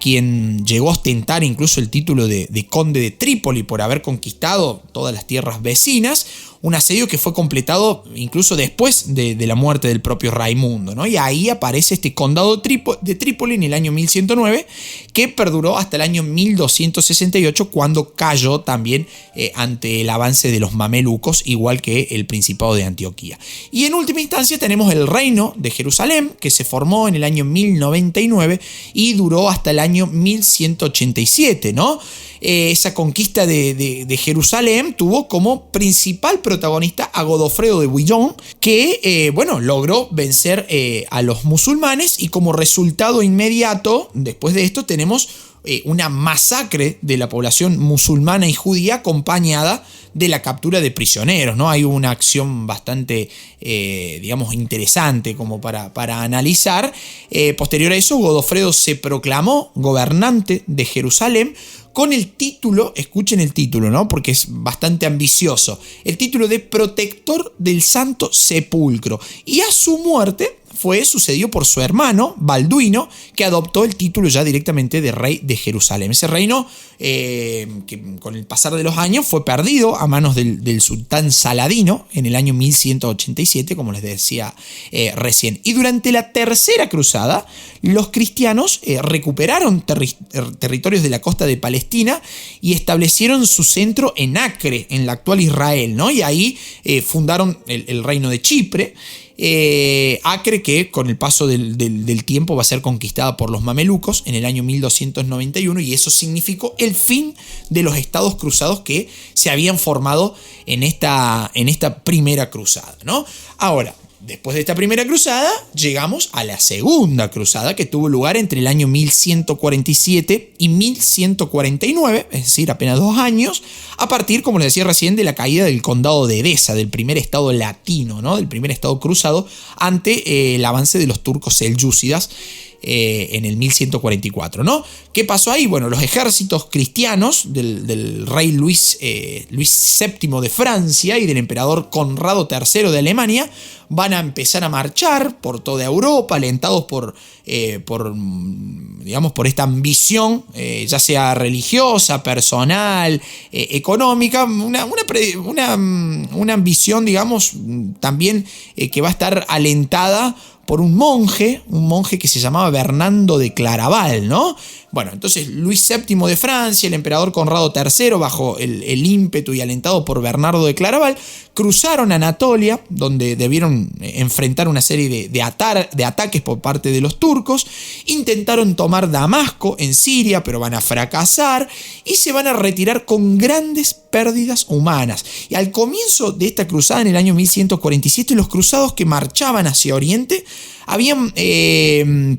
quien llegó a ostentar incluso el título de conde de Trípoli por haber conquistado todas las tierras vecinas. Un asedio que fue completado incluso después de la muerte del propio Raimundo, ¿no? Y ahí aparece este condado de Trípoli en el año 1109, que perduró hasta el año 1268, cuando cayó también ante el avance de los mamelucos, igual que el Principado de Antioquía. Y en última instancia tenemos el Reino de Jerusalén, que se formó en el año 1099 y duró hasta el año 1187, ¿no? Esa conquista de Jerusalén tuvo como principal protagonista a Godofredo de Bouillon, que logró vencer a los musulmanes, y como resultado inmediato después de esto tenemos una masacre de la población musulmana y judía acompañada de la captura de prisioneros, ¿no? Hay una acción bastante, interesante como para analizar. Posterior a eso, Godofredo se proclamó gobernante de Jerusalén con el título, escuchen el título, ¿no? Porque es bastante ambicioso, el título de protector del Santo Sepulcro. Y a su muerte fue sucedido por su hermano Balduino, que adoptó el título ya directamente de rey de Jerusalén. Ese reino, que con el pasar de los años fue perdido a manos del sultán Saladino en el año 1187, como les decía recién. Y durante la tercera cruzada, los cristianos recuperaron territorios de la costa de Palestina y establecieron su centro en Acre, en la actual Israel, ¿no? Y ahí fundaron el reino de Chipre. Acre, que con el paso del tiempo va a ser conquistada por los mamelucos en el año 1291, y eso significó el fin de los estados cruzados que se habían formado en esta primera cruzada, ¿no? Ahora, después de esta primera cruzada, llegamos a la segunda cruzada, que tuvo lugar entre el año 1147 y 1149, es decir, apenas 2 años, a partir, como les decía recién, de la caída del condado de Edesa, del primer estado latino, ¿no? Del primer estado cruzado ante el avance de los turcos selyúcidas en el 1144, ¿no? ¿Qué pasó ahí? Bueno, los ejércitos cristianos del rey Luis VII de Francia y del emperador Conrado III de Alemania van a empezar a marchar por toda Europa, alentados por esta ambición, ya sea religiosa, personal, económica, una ambición, digamos, también que va a estar alentada por un monje que se llamaba Bernardo de Claraval, ¿no? Bueno, entonces Luis VII de Francia, el emperador Conrado III, bajo el ímpetu y alentado por Bernardo de Claraval, cruzaron Anatolia, donde debieron enfrentar una serie de ataques por parte de los turcos. Intentaron tomar Damasco en Siria, pero van a fracasar y se van a retirar con grandes pérdidas humanas. Y al comienzo de esta cruzada, en el año 1147, los cruzados que marchaban hacia Oriente habían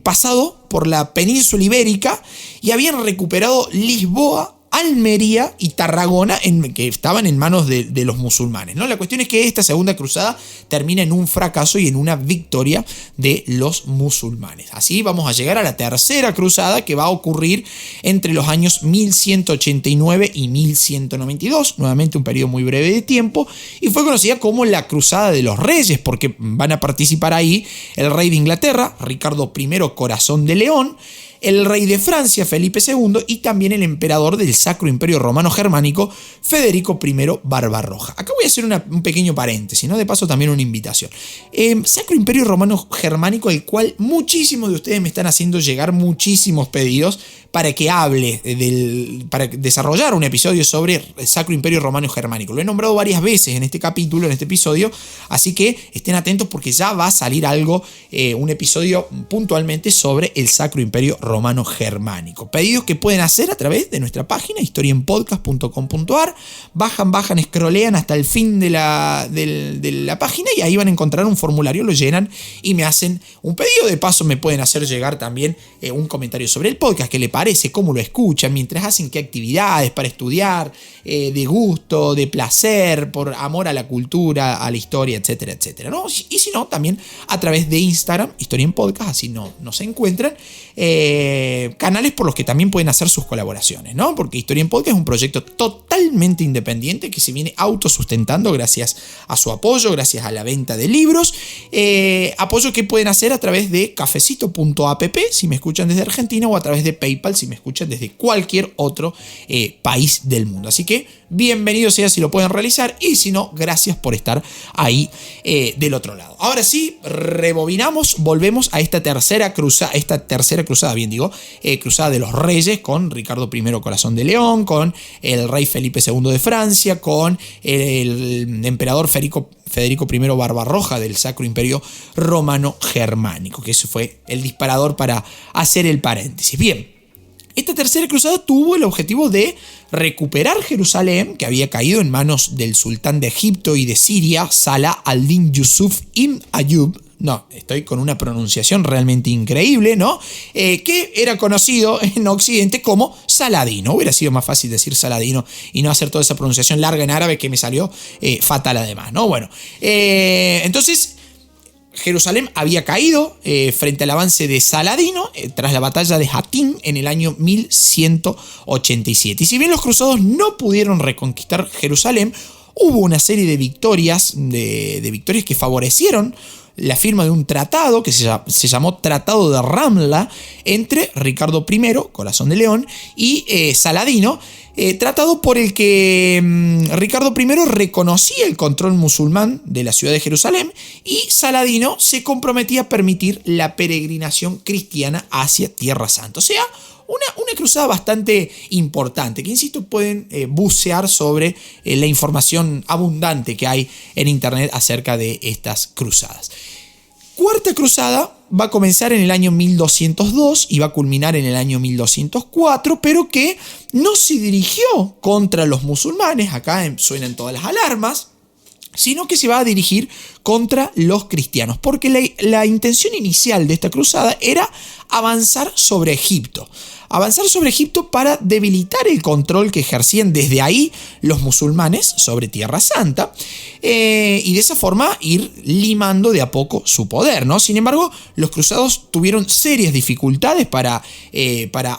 pasado por la península ibérica y habían recuperado Lisboa Almería y Tarragona, que estaban en manos de los musulmanes, ¿no? La cuestión es que esta segunda cruzada termina en un fracaso y en una victoria de los musulmanes. Así vamos a llegar a la tercera cruzada, que va a ocurrir entre los años 1189 y 1192, nuevamente un periodo muy breve de tiempo, y fue conocida como la Cruzada de los Reyes, porque van a participar ahí el rey de Inglaterra, Ricardo I Corazón de León, el rey de Francia, Felipe II, y también el emperador del Sacro Imperio Romano Germánico, Federico I Barbarroja. Acá voy a hacer un pequeño paréntesis, ¿no? De paso también una invitación. Sacro Imperio Romano Germánico, el cual muchísimos de ustedes me están haciendo llegar muchísimos pedidos para que hable, para desarrollar un episodio sobre el Sacro Imperio Romano Germánico. Lo he nombrado varias veces en este capítulo, en este episodio, así que estén atentos porque ya va a salir algo, un episodio puntualmente sobre el Sacro Imperio Romano Germánico. Pedidos que pueden hacer a través de nuestra página historienpodcast.com.ar. Bajan, scrollean hasta el fin de la página y ahí van a encontrar un formulario, lo llenan y me hacen un pedido. De paso me pueden hacer llegar también un comentario sobre el podcast, qué le parece, cómo lo escuchan, mientras hacen qué actividades para estudiar, de gusto, de placer, por amor a la cultura, a la historia, etcétera, etcétera, ¿no? Y si no, también a través de Instagram, Historia en Podcast, así nos encuentran. Canales por los que también pueden hacer sus colaboraciones, ¿no? Porque Historia en Podcast es un proyecto totalmente independiente que se viene autosustentando gracias a su apoyo, gracias a la venta de libros, apoyo que pueden hacer a través de cafecito.app si me escuchan desde Argentina, o a través de PayPal si me escuchan desde cualquier otro país del mundo. Así que bienvenido sea si lo pueden realizar, y si no, gracias por estar ahí del otro lado. Ahora sí, rebobinamos, volvemos a esta tercera cruzada, cruzada de los Reyes, con Ricardo I Corazón de León, con el rey Felipe II de Francia, con el emperador Federico I Barbarroja del Sacro Imperio Romano Germánico, que ese fue el disparador para hacer el paréntesis. Bien, esta tercera cruzada tuvo el objetivo de recuperar Jerusalén, que había caído en manos del sultán de Egipto y de Siria, Salah al-Din Yusuf ibn Ayyub. No, estoy con una pronunciación realmente increíble, ¿no? Que era conocido en Occidente como Saladino. Hubiera sido más fácil decir Saladino y no hacer toda esa pronunciación larga en árabe que me salió fatal además, ¿no? Bueno, entonces Jerusalén había caído frente al avance de Saladino tras la batalla de Hattin en el año 1187. Y si bien los cruzados no pudieron reconquistar Jerusalén, hubo una serie de victorias, de victorias que favorecieron la firma de un tratado que se llamó Tratado de Ramla entre Ricardo I, Corazón de León, y Saladino, tratado por el que Ricardo I reconocía el control musulmán de la ciudad de Jerusalén, y Saladino se comprometía a permitir la peregrinación cristiana hacia Tierra Santa. O sea, una cruzada bastante importante, que insisto, pueden bucear sobre la información abundante que hay en internet acerca de estas cruzadas. Cuarta cruzada va a comenzar en el año 1202 y va a culminar en el año 1204, pero que no se dirigió contra los musulmanes, acá suenan todas las alarmas, sino que se va a dirigir contra los cristianos, porque la intención inicial de esta cruzada era avanzar sobre Egipto para debilitar el control que ejercían desde ahí los musulmanes sobre Tierra Santa, y de esa forma ir limando de a poco su poder, ¿no? Sin embargo, los cruzados tuvieron serias dificultades para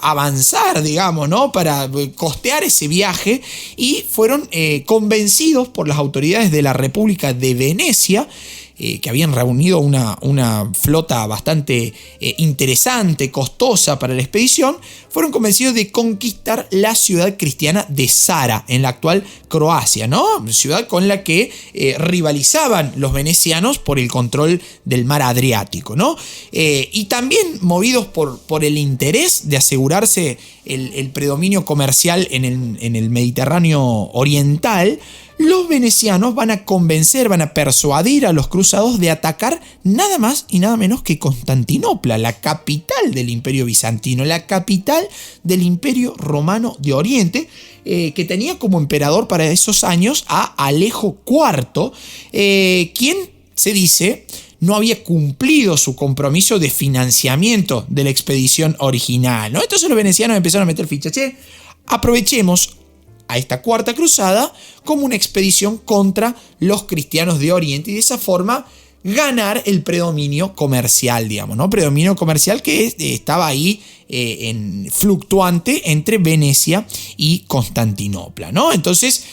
avanzar, digamos, ¿no? Para costear ese viaje, y fueron convencidos por las autoridades de la República de Venecia, que habían reunido una flota bastante interesante, costosa para la expedición. Fueron convencidos de conquistar la ciudad cristiana de Zara, en la actual Croacia, ¿no? Ciudad con la que rivalizaban los venecianos por el control del mar Adriático, ¿no? Y también movidos por el interés de asegurarse el predominio comercial en el Mediterráneo oriental, los venecianos van a persuadir a los cruzados de atacar nada más y nada menos que Constantinopla, la capital del Imperio Bizantino, la capital del Imperio Romano de Oriente, que tenía como emperador para esos años a Alejo IV, quien se dice no había cumplido su compromiso de financiamiento de la expedición original, ¿no? Entonces los venecianos empezaron a meter fichas. aprovechemos a esta cuarta cruzada como una expedición contra los cristianos de Oriente y de esa forma ganar el predominio comercial, digamos, ¿no? Predominio comercial que estaba ahí fluctuante entre Venecia y Constantinopla, ¿no? Entonces,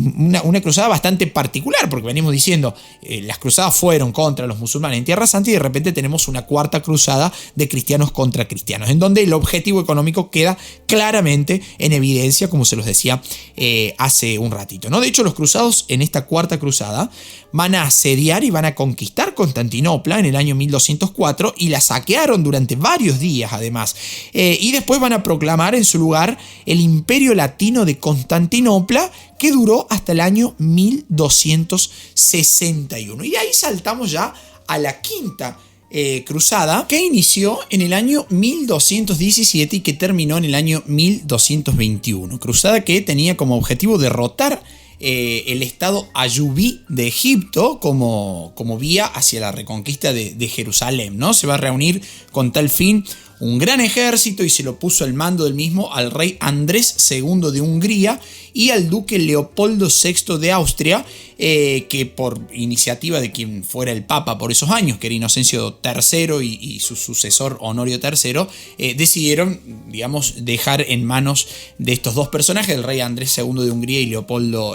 una cruzada bastante particular, porque venimos diciendo, las cruzadas fueron contra los musulmanes en Tierra Santa y de repente tenemos una cuarta cruzada de cristianos contra cristianos, en donde el objetivo económico queda claramente en evidencia, como se los decía hace un ratito, ¿no? De hecho, los cruzados en esta cuarta cruzada van a asediar y van a conquistar Constantinopla en el año 1204 y la saquearon durante varios días además. Y después van a proclamar en su lugar el Imperio Latino de Constantinopla, que duró hasta el año 1261. Y de ahí saltamos ya a la quinta cruzada, que inició en el año 1217 y que terminó en el año 1221. Cruzada que tenía como objetivo derrotar el estado ayubí de Egipto como vía hacia la reconquista de Jerusalén, ¿no? Se va a reunir con tal fin un gran ejército y se lo puso al mando del mismo al rey Andrés II de Hungría y al duque Leopoldo VI de Austria, que por iniciativa de quien fuera el papa por esos años, que era Inocencio III y su sucesor Honorio III, decidieron, digamos, dejar en manos de estos dos personajes, el rey Andrés II de Hungría y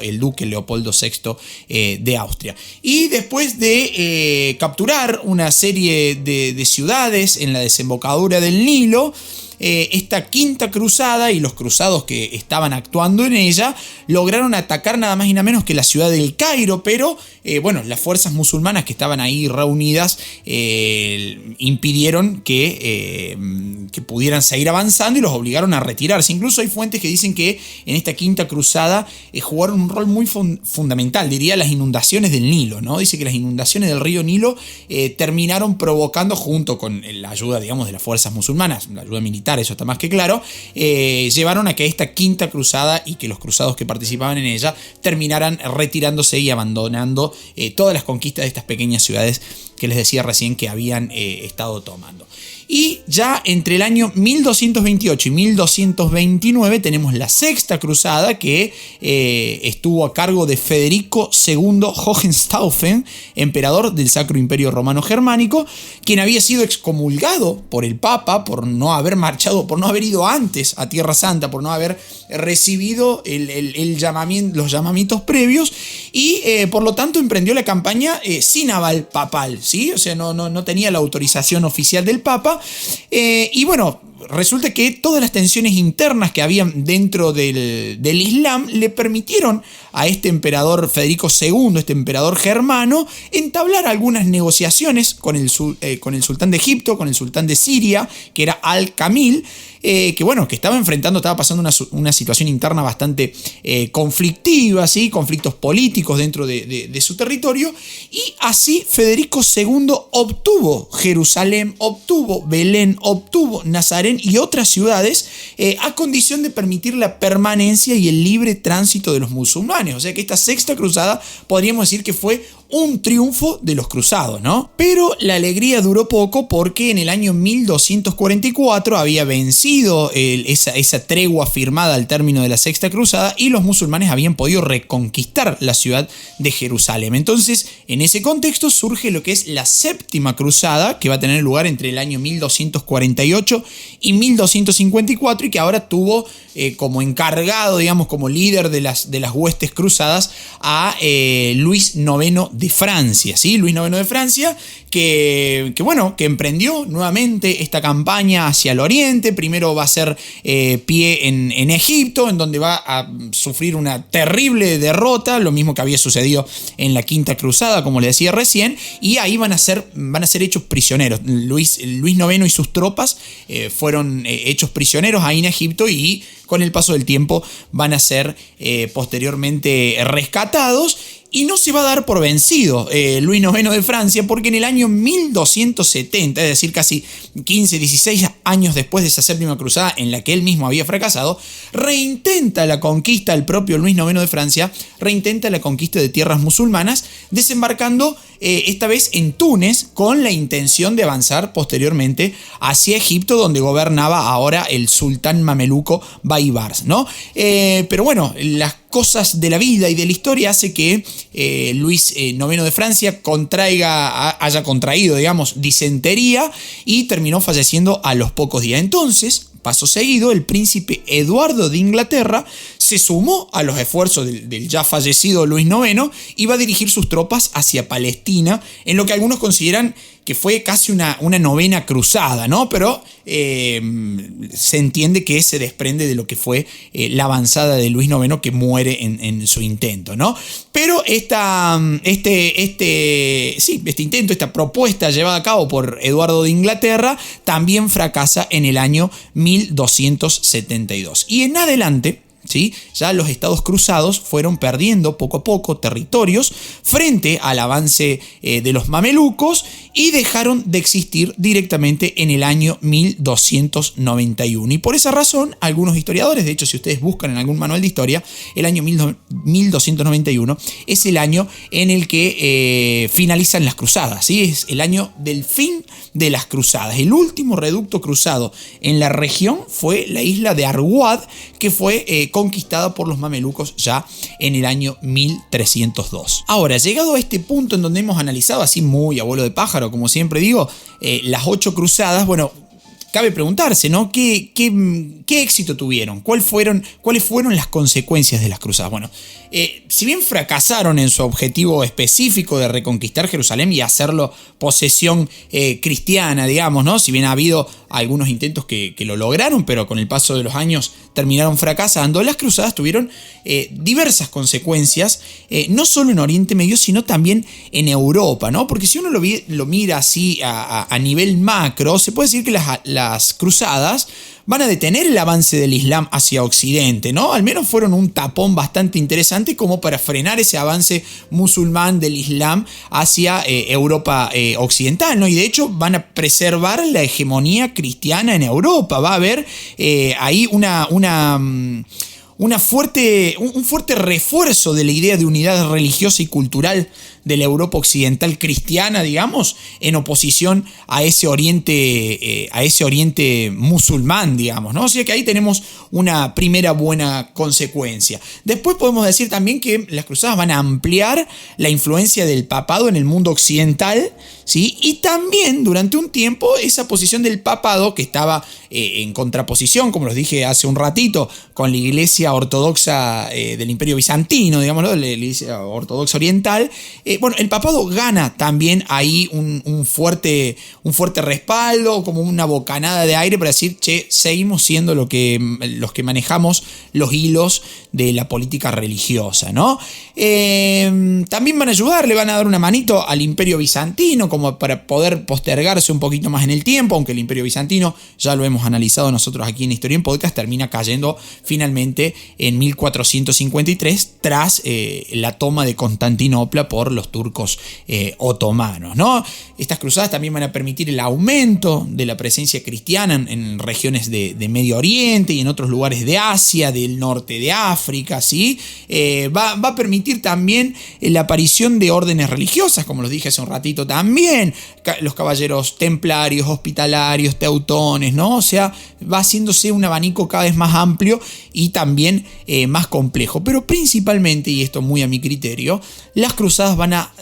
el duque Leopoldo VI de Austria. Y después de capturar una serie de ciudades en la desembocadura del Nilo, esta quinta cruzada y los cruzados que estaban actuando en ella lograron atacar nada más y nada menos que la ciudad del Cairo, pero las fuerzas musulmanas que estaban ahí reunidas impidieron que pudieran seguir avanzando y los obligaron a retirarse. Incluso hay fuentes que dicen que en esta quinta cruzada jugaron un rol muy fundamental, diría las inundaciones del Nilo, ¿no? Dice que las inundaciones del río Nilo terminaron provocando, junto con la ayuda, digamos, de las fuerzas musulmanas, la ayuda militar, eso está más que claro, llevaron a que esta quinta cruzada y que los cruzados que participaban en ella terminaran retirándose y abandonando todas las conquistas de estas pequeñas ciudades que les decía recién que habían estado tomando. Y ya entre el año 1228 y 1229 tenemos la sexta cruzada, que estuvo a cargo de Federico II Hohenstaufen, emperador del Sacro Imperio Romano Germánico, quien había sido excomulgado por el Papa por no haber marchado, por no haber ido antes a Tierra Santa, por no haber recibido los llamamientos previos y por lo tanto emprendió la campaña sin aval papal, ¿sí? O sea, no tenía la autorización oficial del Papa. Y bueno, resulta que todas las tensiones internas que habían dentro del Islam le permitieron a este emperador Federico II, este emperador germano, entablar algunas negociaciones con el sultán de Egipto, con el sultán de Siria, que era Al-Kamil, que estaba pasando una situación interna bastante conflictiva, ¿sí? Conflictos políticos dentro de su territorio, y así Federico II obtuvo Jerusalén, obtuvo Belén, obtuvo Nazaret y otras ciudades a condición de permitir la permanencia y el libre tránsito de los musulmanes. O sea que esta sexta cruzada podríamos decir que fue un triunfo de los cruzados, ¿no? Pero la alegría duró poco porque en el año 1244 había vencido esa tregua firmada al término de la sexta cruzada y los musulmanes habían podido reconquistar la ciudad de Jerusalén. Entonces, en ese contexto surge lo que es la séptima cruzada, que va a tener lugar entre el año 1248 y 1254 y que ahora tuvo como encargado, digamos, como líder de las huestes cruzadas a Luis IX de Francia, ¿sí? Luis IX de Francia, que emprendió nuevamente esta campaña hacia el oriente. Primero va a hacer pie en Egipto, en donde va a sufrir una terrible derrota, lo mismo que había sucedido en la quinta cruzada, como les decía recién, y ahí van a ser hechos prisioneros. Luis IX y sus tropas fueron hechos prisioneros ahí en Egipto y con el paso del tiempo van a ser posteriormente rescatados. Y no se va a dar por vencido Luis IX de Francia, porque en el año 1270, es decir, casi 15, 16 años después de esa séptima cruzada en la que él mismo había fracasado, reintenta la conquista, el propio Luis IX de Francia, reintenta la conquista de tierras musulmanas, desembarcando esta vez en Túnez con la intención de avanzar posteriormente hacia Egipto, donde gobernaba ahora el sultán mameluco Baibars, ¿no? Pero bueno, las cosas de la vida y de la historia hace que Luis IX de Francia haya contraído, digamos, disentería y terminó falleciendo a los pocos días. Entonces, paso seguido, el príncipe Eduardo de Inglaterra se sumó a los esfuerzos del ya fallecido Luis IX y va a dirigir sus tropas hacia Palestina, en lo que algunos consideran que fue casi una novena cruzada, ¿no? Pero se entiende que se desprende de lo que fue la avanzada de Luis IX, que muere en su intento, ¿no? Pero este intento, esta propuesta llevada a cabo por Eduardo de Inglaterra, también fracasa en el año 1272. Y en adelante, ¿sí?, ya los estados cruzados fueron perdiendo poco a poco territorios frente al avance de los mamelucos y dejaron de existir directamente en el año 1291. Y por esa razón, algunos historiadores, de hecho si ustedes buscan en algún manual de historia, el año 1291 es el año en el que finalizan las cruzadas, ¿sí? Es el año del fin de las cruzadas. El último reducto cruzado en la región fue la isla de Arwad, que fue conquistada por los mamelucos ya en el año 1302. Ahora, llegado a este punto en donde hemos analizado así muy a vuelo de pájaro, como siempre digo, las 8 cruzadas, bueno, cabe preguntarse, ¿no? ¿Qué éxito tuvieron? ¿Cuáles fueron las consecuencias de las cruzadas? Bueno, si bien fracasaron en su objetivo específico de reconquistar Jerusalén y hacerlo posesión cristiana, digamos, ¿no? Si bien ha habido algunos intentos que lo lograron, pero con el paso de los años terminaron fracasando, las cruzadas tuvieron diversas consecuencias, no solo en Oriente Medio, sino también en Europa, ¿no? Porque si uno lo mira así a nivel macro, se puede decir que las cruzadas van a detener el avance del Islam hacia Occidente, ¿no? Al menos fueron un tapón bastante interesante como para frenar ese avance musulmán del Islam hacia Europa occidental, ¿no? Y de hecho van a preservar la hegemonía cristiana en Europa. Va a haber ahí un fuerte refuerzo de la idea de unidad religiosa y cultural de la Europa occidental cristiana, digamos, en oposición a ese oriente musulmán, digamos, ¿no? O sea que ahí tenemos una primera buena consecuencia. Después podemos decir también que las cruzadas van a ampliar la influencia del papado en el mundo occidental, ¿sí? Y también durante un tiempo esa posición del papado, que estaba en contraposición, como los dije hace un ratito, con la iglesia ortodoxa del Imperio Bizantino, digámoslo, la iglesia ortodoxa oriental, bueno, el papado gana también ahí un fuerte respaldo, como una bocanada de aire para decir, che, seguimos siendo los que manejamos los hilos de la política religiosa, ¿no? También van a ayudar, le van a dar una manito al Imperio Bizantino, como para poder postergarse un poquito más en el tiempo, aunque el Imperio Bizantino, ya lo hemos analizado nosotros aquí en Historia en Podcast, termina cayendo finalmente en 1453 tras la toma de Constantinopla por los turcos otomanos, ¿no? Estas cruzadas también van a permitir el aumento de la presencia cristiana en regiones de Medio Oriente y en otros lugares de Asia, del norte de África, ¿sí? Va a permitir también la aparición de órdenes religiosas, como los dije hace un ratito también, los caballeros templarios, hospitalarios, teutones, ¿no? O sea, va haciéndose un abanico cada vez más amplio y también más complejo. Pero principalmente, y esto muy a mi criterio, las cruzadas van a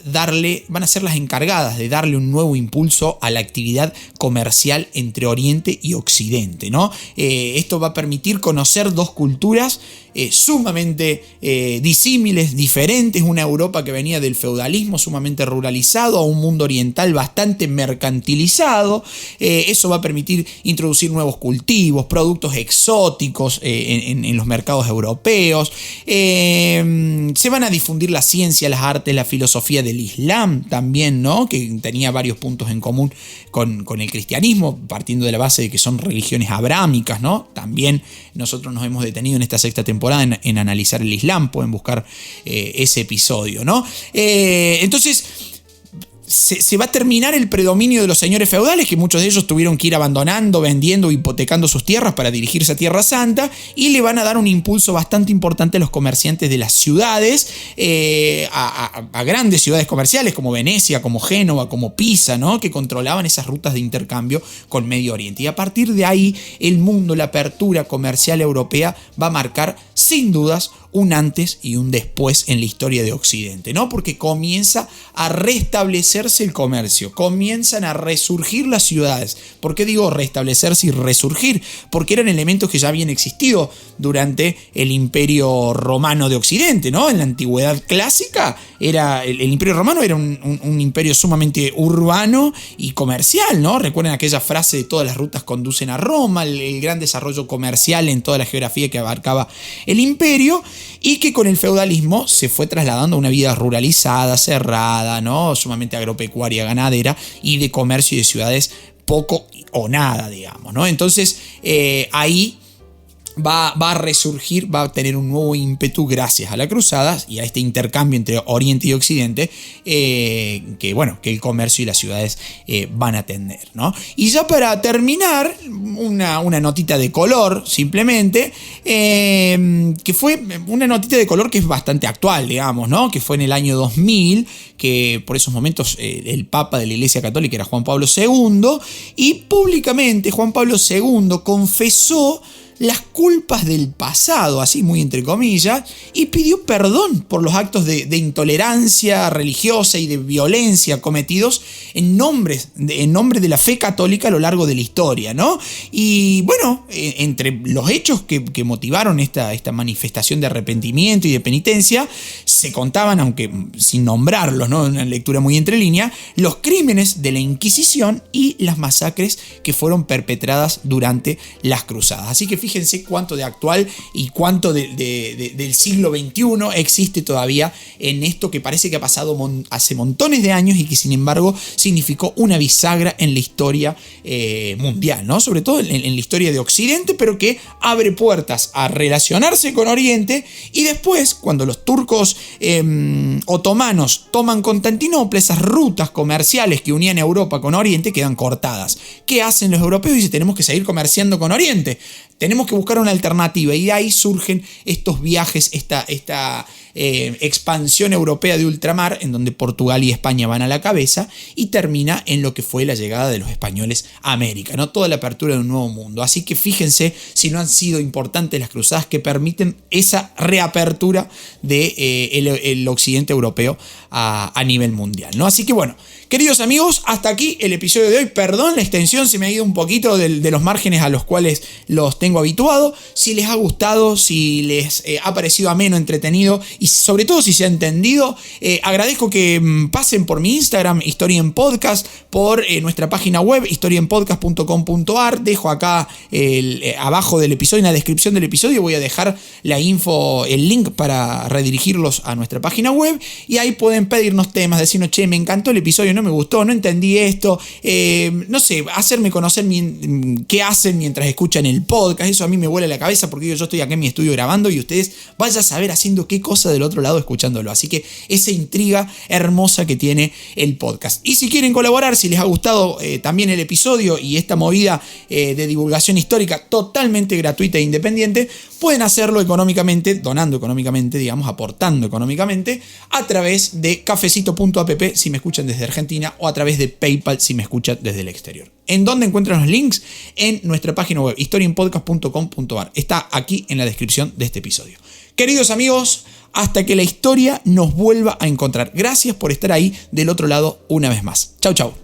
ser las encargadas de darle un nuevo impulso a la actividad comercial entre Oriente y Occidente, ¿no? Esto va a permitir conocer dos culturas sumamente disímiles, diferentes, una Europa que venía del feudalismo sumamente ruralizado a un mundo oriental bastante mercantilizado. Eso va a permitir introducir nuevos cultivos, productos exóticos en los mercados europeos. Se van a difundir la ciencia, las artes, la filosofía, filosofía del Islam también, ¿no? Que tenía varios puntos en común con el cristianismo, partiendo de la base de que son religiones abrámicas, ¿no? También nosotros nos hemos detenido en esta sexta temporada en analizar el Islam, pueden buscar ese episodio, ¿no? Entonces se va a terminar el predominio de los señores feudales, que muchos de ellos tuvieron que ir abandonando, vendiendo, hipotecando sus tierras para dirigirse a Tierra Santa, y le van a dar un impulso bastante importante a los comerciantes de las ciudades, a grandes ciudades comerciales como Venecia, como Génova, como Pisa, ¿no? Que controlaban esas rutas de intercambio con Medio Oriente. Y a partir de ahí el mundo, la apertura comercial europea va a marcar sin dudas un antes y un después en la historia de Occidente, ¿no? Porque comienza a restablecerse el comercio, comienzan a resurgir las ciudades. ¿Por qué digo restablecerse y resurgir? Porque eran elementos que ya habían existido durante el Imperio Romano de Occidente, ¿no? En la antigüedad clásica el Imperio Romano era un imperio sumamente urbano y comercial, ¿no? Recuerden aquella frase de todas las rutas conducen a Roma, el gran desarrollo comercial en toda la geografía que abarcaba el imperio, y que con el feudalismo se fue trasladando a una vida ruralizada, cerrada, ¿no? Sumamente agropecuaria, ganadera, y de comercio y de ciudades poco o nada, digamos, ¿no? Entonces ahí va a resurgir, va a tener un nuevo ímpetu gracias a las cruzadas y a este intercambio entre Oriente y Occidente, que el comercio y las ciudades van a tener, ¿no? Y ya para terminar, una notita de color, simplemente, que fue una notita de color que es bastante actual, digamos, ¿no? Que fue en el año 2000, que por esos momentos el Papa de la Iglesia Católica era Juan Pablo II, y públicamente Juan Pablo II confesó las culpas del pasado, así muy entre comillas, y pidió perdón por los actos de intolerancia religiosa y de violencia cometidos en nombre de la fe católica a lo largo de la historia, ¿no? Y bueno, entre los hechos que motivaron esta manifestación de arrepentimiento y de penitencia, se contaban, aunque sin nombrarlos, ¿no? Una lectura muy entre líneas, los crímenes de la Inquisición y las masacres que fueron perpetradas durante las cruzadas. Así que fíjense cuánto de actual y cuánto del siglo XXI existe todavía en esto que parece que ha pasado hace montones de años y que sin embargo significó una bisagra en la historia mundial, ¿no? Sobre todo en la historia de Occidente, pero que abre puertas a relacionarse con Oriente. Y después, cuando los turcos otomanos toman Constantinopla, esas rutas comerciales que unían Europa con Oriente quedan cortadas. ¿Qué hacen los europeos? Dicen, tenemos que seguir comerciando con Oriente, tenemos que buscar una alternativa, y de ahí surgen estos viajes, esta expansión europea de ultramar, en donde Portugal y España van a la cabeza, y termina en lo que fue la llegada de los españoles a América, ¿no? Toda la apertura de un nuevo mundo. Así que fíjense si no han sido importantes las cruzadas que permiten esa reapertura del occidente europeo a nivel mundial, ¿no? Así que bueno, queridos amigos, hasta aquí el episodio de hoy. Perdón la extensión, se me ha ido un poquito de los márgenes a los cuales los tengo habituado. Si les ha gustado, si les ha parecido ameno, entretenido y sobre todo si se ha entendido, agradezco que pasen por mi Instagram, Historia en Podcast, por nuestra página web, historiaenpodcast.com.ar. Dejo acá abajo del episodio, en la descripción del episodio, voy a dejar la info, el link para redirigirlos a nuestra página web, y ahí pueden pedirnos temas, decirnos, che, me encantó el episodio, no me gustó, no entendí esto, no sé, hacerme conocer qué hacen mientras escuchan el podcast. Eso a mí me vuela la cabeza, porque yo estoy acá en mi estudio grabando y ustedes vayan a saber haciendo qué cosa del otro lado escuchándolo. Así que esa intriga hermosa que tiene el podcast. Y si quieren colaborar, si les ha gustado también el episodio y esta movida de divulgación histórica totalmente gratuita e independiente, pueden hacerlo económicamente, donando económicamente, digamos, aportando económicamente, a través de cafecito.app si me escuchan desde Argentina, o a través de PayPal si me escuchan desde el exterior. ¿En dónde encuentran los links? En nuestra página web, historiaenpodcast.com.ar. Está aquí en la descripción de este episodio. Queridos amigos, hasta que la historia nos vuelva a encontrar. Gracias por estar ahí del otro lado una vez más. Chau, chau.